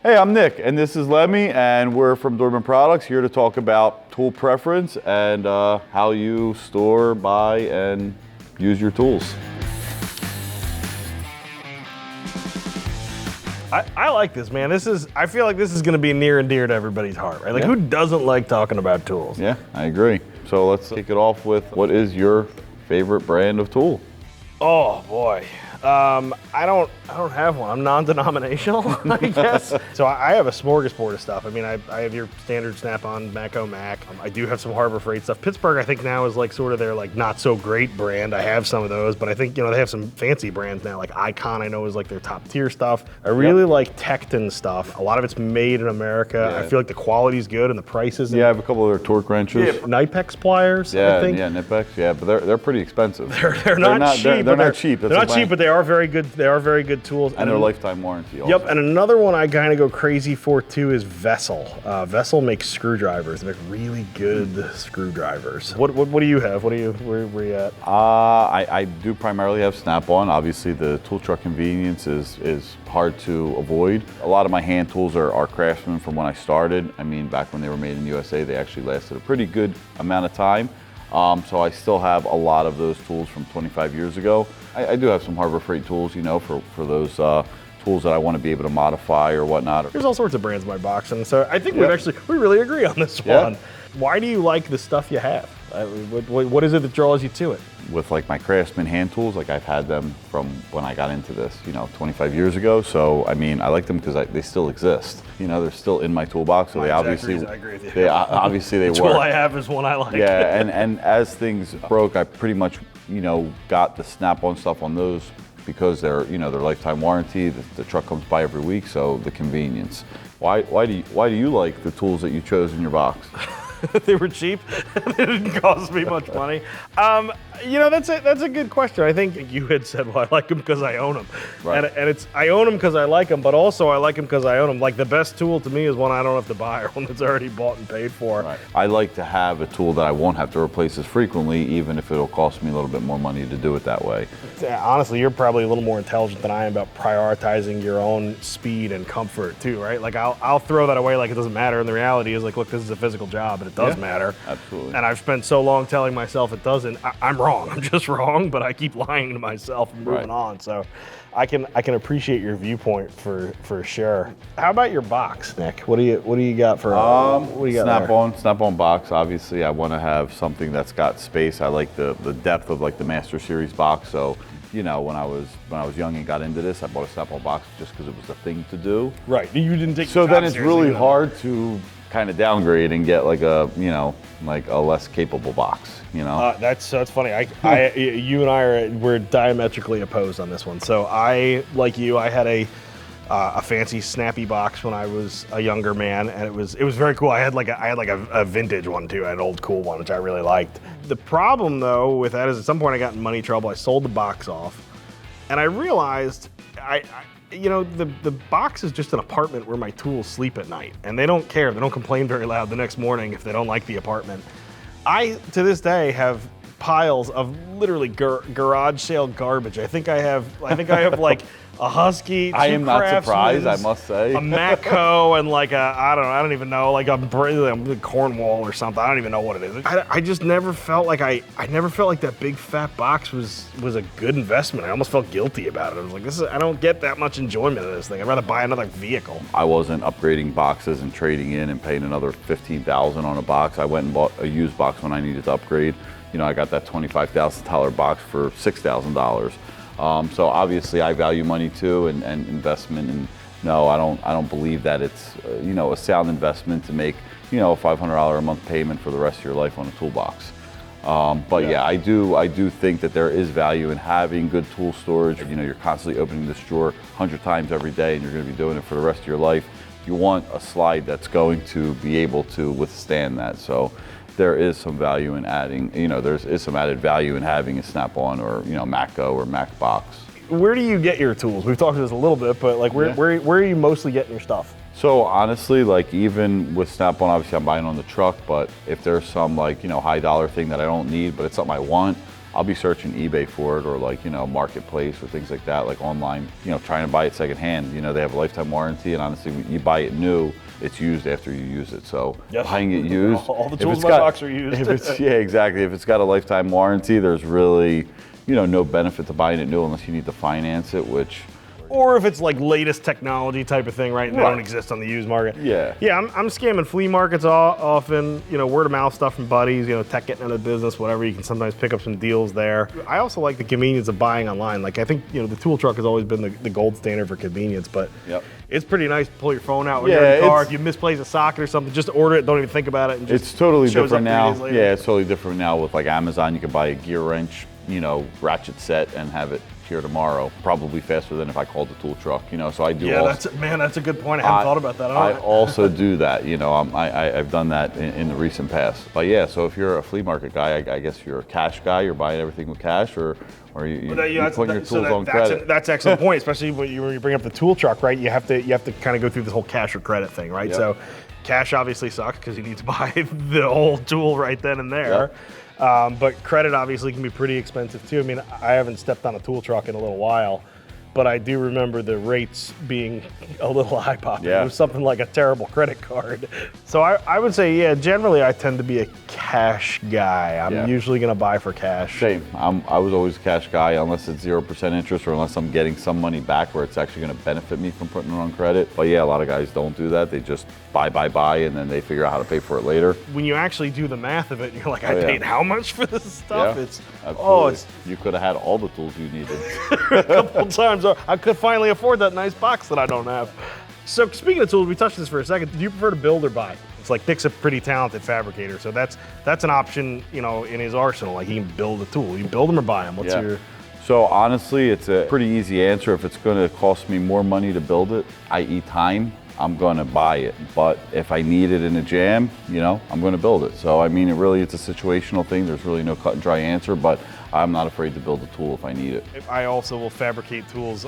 Hey, I'm Nick, and this is Lemmy, and we're from Dorman Products, here to talk about tool preference and how you store, buy, and use your tools. I like this, man. I feel like this is going to be near and dear to everybody's heart, right? Like, who doesn't like talking about tools? Yeah, I agree. So let's kick it off with, what is your favorite brand of tool? Oh boy, I don't have one. I'm non-denominational, I guess. So I have a smorgasbord of stuff. I mean, I have your standard Snap-on Mako Mac. I do have some Harbor Freight stuff. Pittsburgh, I think now is like sort of their like not so great brand. I have some of those, but I think they have some fancy brands now. Like Icon, I know is like their top tier stuff. I really like Tecton stuff. A lot of it's made in America. I feel like the quality's good and the prices. Yeah, I have a couple of their torque wrenches. Yeah, Knipex pliers. Yeah, I think. yeah, Knipex. Yeah, but they're pretty expensive. They're not cheap. They're not cheap. They're not cheap, but they are very good. They are very good tools. And they're lifetime warranty also. Yep, and another one I kind of go crazy for too is Vessel. Vessel makes screwdrivers. They make really good screwdrivers. What do you have? Where you at? I do primarily have Snap-on. Obviously, the tool truck convenience is hard to avoid. A lot of my hand tools are Craftsman from when I started. I mean, back when they were made in the USA, they actually lasted a pretty good amount of time. So I still have a lot of those tools from 25 years ago. I do have some Harbor Freight tools, for those tools that I want to be able to modify or whatnot. There's all sorts of brands in my box, and so I think we really agree on this one. Why do you like the stuff you have? What is it that draws you to it? With like my Craftsman hand tools, like I've had them from when I got into this, 25 years ago. So I mean, I like them because they still exist. They're still in my toolbox. So I agree with you. They obviously they work. The tool I have is one I like. Yeah, and as things broke, I pretty much got the Snap-on stuff on those because they're their lifetime warranty. The truck comes by every week, so the convenience. Why do you like the tools that you chose in your box? They were cheap. They didn't cost me much money. That's a good question. I think you had said, well, I like them because I own them. Right. And I own them because I like them, but also I like them because I own them. Like the best tool to me is one I don't have to buy or one that's already bought and paid for. Right. I like to have a tool that I won't have to replace as frequently, even if it'll cost me a little bit more money to do it that way. Honestly, you're probably a little more intelligent than I am about prioritizing your own speed and comfort too, right? Like I'll throw that away like it doesn't matter. And the reality is like, look, this is a physical job and it does matter. Absolutely. And I've spent so long telling myself it doesn't. I'm wrong. I'm just wrong, but I keep lying to myself and moving on. So I can appreciate your viewpoint for sure. How about your box, Nick? What do you got for what do you got Snap-on box? Obviously, I want to have something that's got space. I like the depth of like the Master Series box. So when I was young and got into this, I bought a Snap-on box just because it was the thing to do. Right. You didn't take. So then it's really hard to kind of downgrade and get like a like a less capable box. That's funny. You and I we're diametrically opposed on this one. So like you, I had a fancy snappy box when I was a younger man, and it was very cool. I had like a vintage one too. I had an old cool one which I really liked. The problem though with that is at some point I got in money trouble. I sold the box off, and I realized the box is just an apartment where my tools sleep at night, and they don't care. They don't complain very loud the next morning if they don't like the apartment. I, to this day, have piles of literally garage sale garbage. I think I have like a Husky, I am not surprised, I must say. A Matco, and like I don't even know, like a Cornwall or something. I don't even know what it is. I just never felt like I never felt like that big fat box was a good investment. I almost felt guilty about it. I was like, I don't get that much enjoyment of this thing. I'd rather buy another vehicle. I wasn't upgrading boxes and trading in and paying another $15,000 on a box. I went and bought a used box when I needed to upgrade. I got that $25,000 box for $6,000. So obviously I value money too and investment, and no, I don't believe that it's a sound investment to make a $500 a month payment for the rest of your life on a toolbox. But yeah, I do think that there is value in having good tool storage. You're constantly opening this drawer 100 times every day, and you're going to be doing it for the rest of your life. You want a slide that's going to be able to withstand that. So there is some value in adding, there is some added value in having a Snap-on or, Matco or Mac box. Where do you get your tools? We've talked about this a little bit, but like where are you mostly getting your stuff? So honestly, like even with Snap-on, obviously I'm buying on the truck, but if there's some like, high dollar thing that I don't need, but it's something I want, I'll be searching eBay for it, or like, Marketplace or things like that, like online, trying to buy it secondhand. They have a lifetime warranty, and honestly, you buy it new, it's used after you use it. So buying it used, all the tools in my box are used. Yeah, exactly. If it's got a lifetime warranty, there's really, no benefit to buying it new unless you need to finance it, which. Or if it's like latest technology type of thing, right? And they Right. don't exist on the used market. Yeah. Yeah, I'm scamming flea markets often, word of mouth stuff from buddies, tech getting out of business, whatever. You can sometimes pick up some deals there. I also like the convenience of buying online. Like, I think, the tool truck has always been the gold standard for convenience, but Yep. it's pretty nice to pull your phone out when you're in the car. If you misplace a socket or something, just order it, don't even think about it. And just It's totally shows up different 3 now. days later. Yeah, it's totally different now with like Amazon. You can buy a gear wrench, ratchet set, and have it here tomorrow. Probably faster than if I called the tool truck. So I do. Yeah, also, that's a good point. I haven't thought about that. I also do that. I've done that in the recent past. But yeah, so if you're a flea market guy, I guess you're a cash guy. You're buying everything with cash, or you're putting your tools on credit. That's an excellent point, especially when you bring up the tool truck, right? You have to kind of go through this whole cash or credit thing, right? Yep. So cash obviously sucks because you need to buy the whole tool right then and there. Yep. But credit obviously can be pretty expensive too. I mean, I haven't stepped on a tool truck in a little while, but I do remember the rates being a little eye-popping. Yeah. It was something like a terrible credit card. So I would say, yeah, generally I tend to be a cash guy. I'm usually going to buy for cash. Same. I was always a cash guy unless it's 0% interest or unless I'm getting some money back where it's actually going to benefit me from putting it on credit. But yeah, a lot of guys don't do that. They just buy, and then they figure out how to pay for it later. When you actually do the math of it, you're like, I paid how much for this stuff? Yeah, It's absolutely. You could have had all the tools you needed. a couple times. I could finally afford that nice box that I don't have. So speaking of tools, we touched this for a second. Do you prefer to build or buy? It's like Nick's a pretty talented fabricator, so that's an option, in his arsenal. Like, he can build a tool. You build them or buy them? What's your? So honestly, it's a pretty easy answer. If it's going to cost me more money to build it, i.e. time, I'm going to buy it. But if I need it in a jam, I'm going to build it. So I mean, it's a situational thing. There's really no cut and dry answer, but I'm not afraid to build a tool if I need it. I also will fabricate tools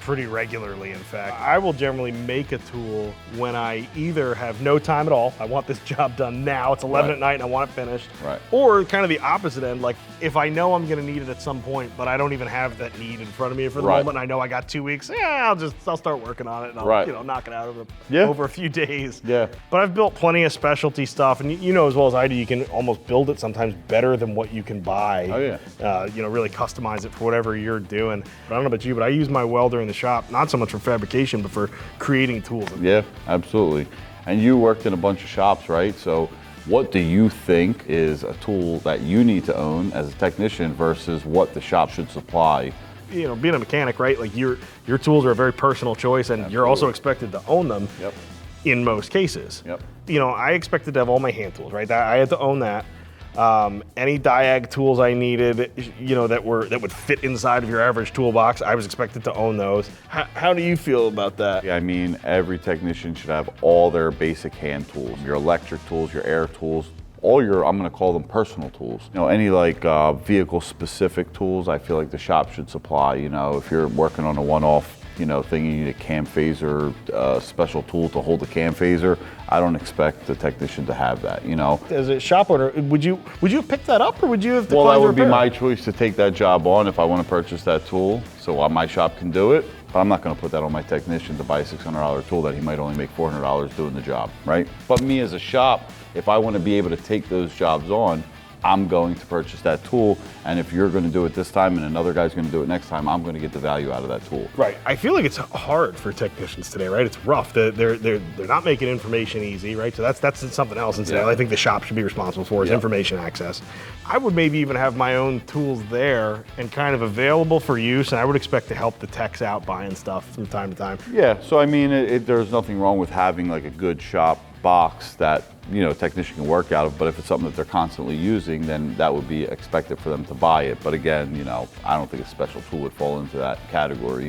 pretty regularly, in fact. I will generally make a tool when I either have no time at all, I want this job done now, it's 11 at night and I want it finished, or kind of the opposite end, like if I know I'm gonna need it at some point, but I don't even have that need in front of me for the moment, and I know I got 2 weeks, I'll start working on it and I'll knock it out of over a few days. Yeah. But I've built plenty of specialty stuff, and you know as well as I do, you can almost build it sometimes better than what you can buy. Oh yeah. Really customize it for whatever you're doing. But I don't know about you, but I use my welder in the shop, not so much for fabrication, but for creating tools. Yeah, absolutely. And you worked in a bunch of shops, right? So what do you think is a tool that you need to own as a technician versus what the shop should supply? Being a mechanic, right? Like your tools are a very personal choice, and you're also expected to own them. Yep. In most cases. Yep. I expected to have all my hand tools, right? I had to own that. Any diag tools I needed, that would fit inside of your average toolbox, I was expected to own those. How do you feel about that? Yeah, I mean, every technician should have all their basic hand tools, your electric tools, your air tools, all your, I'm gonna call them personal tools. Any like vehicle specific tools, I feel like the shop should supply. If you're working on a one-off thing, you need a cam phaser, special tool to hold the cam phaser. I don't expect the technician to have that, As a shop owner, would you have picked that up, or would you have declined? Well, that would be repair? my choice to take that job on if I want to purchase that tool, so my shop can do it. But I'm not going to put that on my technician to buy a $600 tool that he might only make $400 doing the job, right? But me as a shop, if I want to be able to take those jobs on, I'm going to purchase that tool, and if you're going to do it this time and another guy's going to do it next time, I'm going to get the value out of that tool. Right. I feel like it's hard for technicians today, right? It's rough. They're not making information easy, right? So that's something else instead. I think the shop should be responsible for is information access. I would maybe even have my own tools there and kind of available for use, and I would expect to help the techs out buying stuff from time to time. Yeah. So I mean, there's nothing wrong with having like a good shop box that a technician can work out of, but if it's something that they're constantly using, then that would be expected for them to buy it. But again, I don't think a special tool would fall into that category.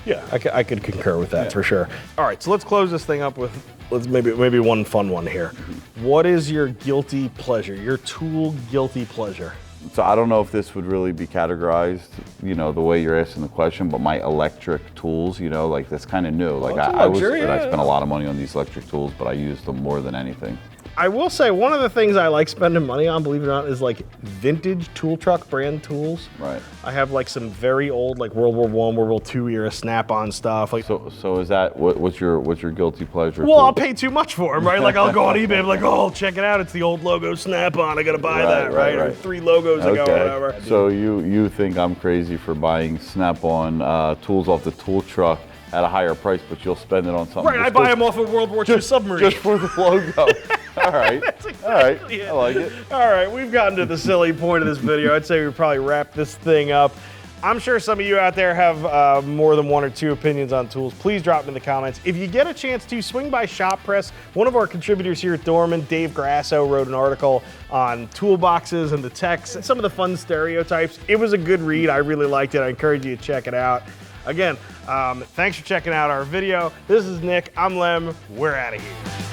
Yeah, I could concur with that for sure. All right, so let's close this thing up with maybe one fun one here. What is your guilty pleasure? Your tool guilty pleasure? So I don't know if this would really be categorized, the way you're asking the question, but my electric tools, like that's kind of new. Like I spend a lot of money on these electric tools, but I use them more than anything. I will say one of the things I like spending money on, believe it or not, is like vintage tool truck brand tools. Right. I have like some very old, like World War I, World War II era Snap-on stuff. Like, So is that what's your guilty pleasure? well, I'll pay too much for them, right? Like I'll go on eBay, I'm like, oh, check it out, it's the old logo Snap-on. I gotta buy that, right? Or 3 logos ago, or whatever. So you think I'm crazy for buying Snap-on tools off the tool truck at a higher price, but you'll spend it on something. Right, I buy them off a World War II submarine. Just for the logo. All right. All right. I like it. All right, we've gotten to the silly point of this video. I'd say we probably wrap this thing up. I'm sure some of you out there have more than 1 or 2 opinions on tools. Please drop them in the comments. If you get a chance to, swing by Shop Press. One of our contributors here at Dorman, Dave Grasso, wrote an article on toolboxes and the techs and some of the fun stereotypes. It was a good read. I really liked it. I encourage you to check it out. Again, thanks for checking out our video. This is Nick. I'm Lem. We're out of here.